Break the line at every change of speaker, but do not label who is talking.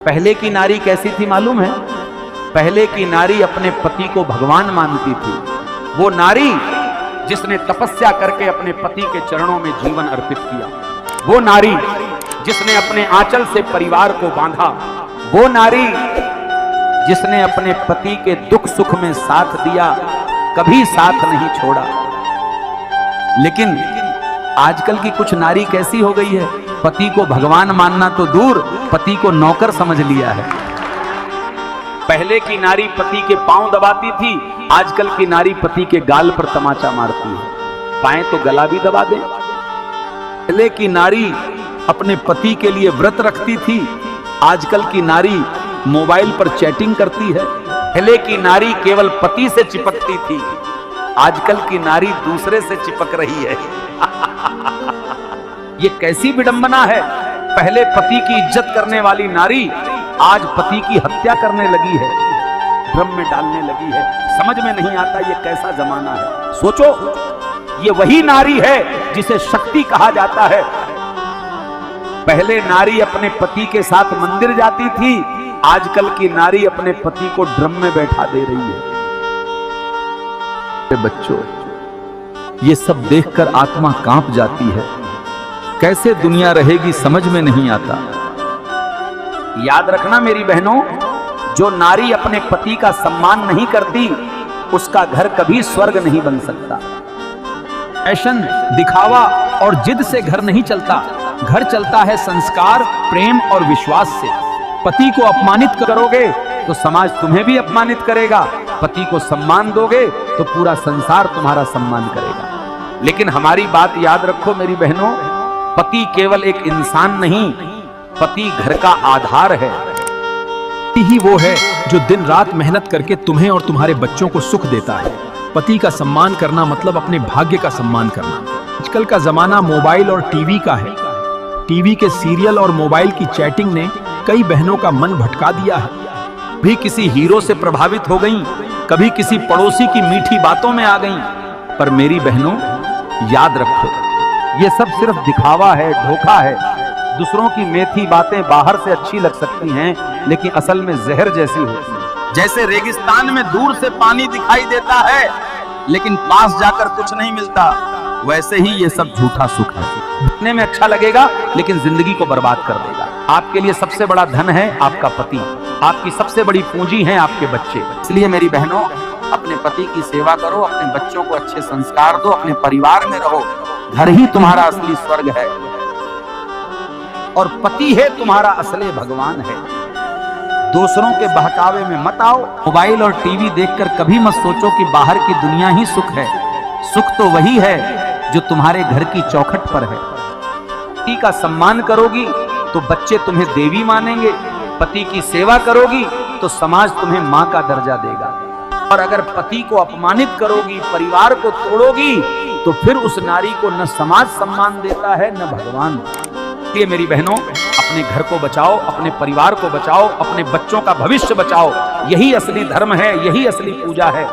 पहले की नारी कैसी थी मालूम है? पहले की नारी अपने पति को भगवान मानती थी। वो नारी जिसने तपस्या करके अपने पति के चरणों में जीवन अर्पित किया, वो नारी जिसने अपने आंचल से परिवार को बांधा, वो नारी जिसने अपने पति के दुख सुख में साथ दिया, कभी साथ नहीं छोड़ा। लेकिन आजकल की कुछ नारी कैसी हो गई है? पति को भगवान मानना तो दूर, पति को नौकर समझ लिया है। पहले की नारी पति के पांव दबाती थी, आजकल की नारी पति के गाल पर तमाचा मारती है। पाए तो गला भी दबा दे। पहले की नारी अपने पति के लिए व्रत रखती थी, आजकल की नारी मोबाइल पर चैटिंग करती है। पहले की नारी केवल पति से चिपकती थी, आजकल की नारी दूसरे से चिपक रही है। ये कैसी विडंबना है? पहले पति की इज्जत करने वाली नारी आज पति की हत्या करने लगी है, ड्रम में डालने लगी है। समझ में नहीं आता ये कैसा जमाना है। सोचो, ये वही नारी है जिसे शक्ति कहा जाता है। पहले नारी अपने पति के साथ मंदिर जाती थी, आजकल की नारी अपने पति को ड्रम में बैठा दे रही है। बच्चों, ये सब देखकर आत्मा कांप जाती है। कैसे दुनिया रहेगी समझ में नहीं आता। याद रखना मेरी बहनों, जो नारी अपने पति का सम्मान नहीं करती, उसका घर कभी स्वर्ग नहीं बन सकता। फैशन, दिखावा और जिद से घर नहीं चलता। घर चलता है संस्कार, प्रेम और विश्वास से। पति को अपमानित करोगे तो समाज तुम्हें भी अपमानित करेगा। पति को सम्मान दोगे तो पूरा संसार तुम्हारा सम्मान करेगा। लेकिन हमारी बात याद रखो मेरी बहनों, पति केवल एक इंसान नहीं, पति घर का आधार है।
पति ही वो है जो दिन रात मेहनत करके तुम्हें और तुम्हारे बच्चों को सुख देता है। पति का सम्मान करना मतलब अपने भाग्य का सम्मान करना। आजकल का जमाना मोबाइल और टीवी का है। टीवी के सीरियल और मोबाइल की चैटिंग ने कई बहनों का मन भटका दिया है।
भी किसी हीरो से प्रभावित हो गईं, कभी किसी पड़ोसी की मीठी बातों में आ गईं। पर मेरी बहनों, याद रखो, ये सब सिर्फ दिखावा है, धोखा है। दूसरों की मेथी बातें बाहर से अच्छी लग सकती हैं, लेकिन असल में जहर जैसी होती है। जैसे रेगिस्तान में दूर से पानी दिखाई देता है, लेकिन पास जाकर कुछ नहीं मिलता, वैसे ही ये सब झूठा सुख है। दिखने में अच्छा लगेगा, लेकिन जिंदगी को बर्बाद कर देगा। आपके लिए सबसे बड़ा धन है आपका पति, आपकी सबसे बड़ी पूंजी है आपके बच्चे। इसलिए मेरी बहनों, अपने पति की सेवा करो, अपने बच्चों को अच्छे संस्कार दो, अपने परिवार में रहो। घर ही तुम्हारा असली स्वर्ग है और पति है तुम्हारा असली भगवान है। दूसरों के बहकावे में मत आओ। मोबाइल और टीवी देखकर कभी मत सोचो कि बाहर की दुनिया ही सुख है। सुख तो वही है जो तुम्हारे घर की चौखट पर है। पति का सम्मान करोगी तो बच्चे तुम्हें देवी मानेंगे। पति की सेवा करोगी तो समाज तुम्हें मां का दर्जा देगा। और अगर पति को अपमानित करोगी, परिवार को तोड़ोगी, तो फिर उस नारी को न समाज सम्मान देता है न भगवान। इसलिए मेरी बहनों, अपने घर को बचाओ, अपने परिवार को बचाओ, अपने बच्चों का भविष्य बचाओ। यही असली धर्म है, यही असली पूजा है।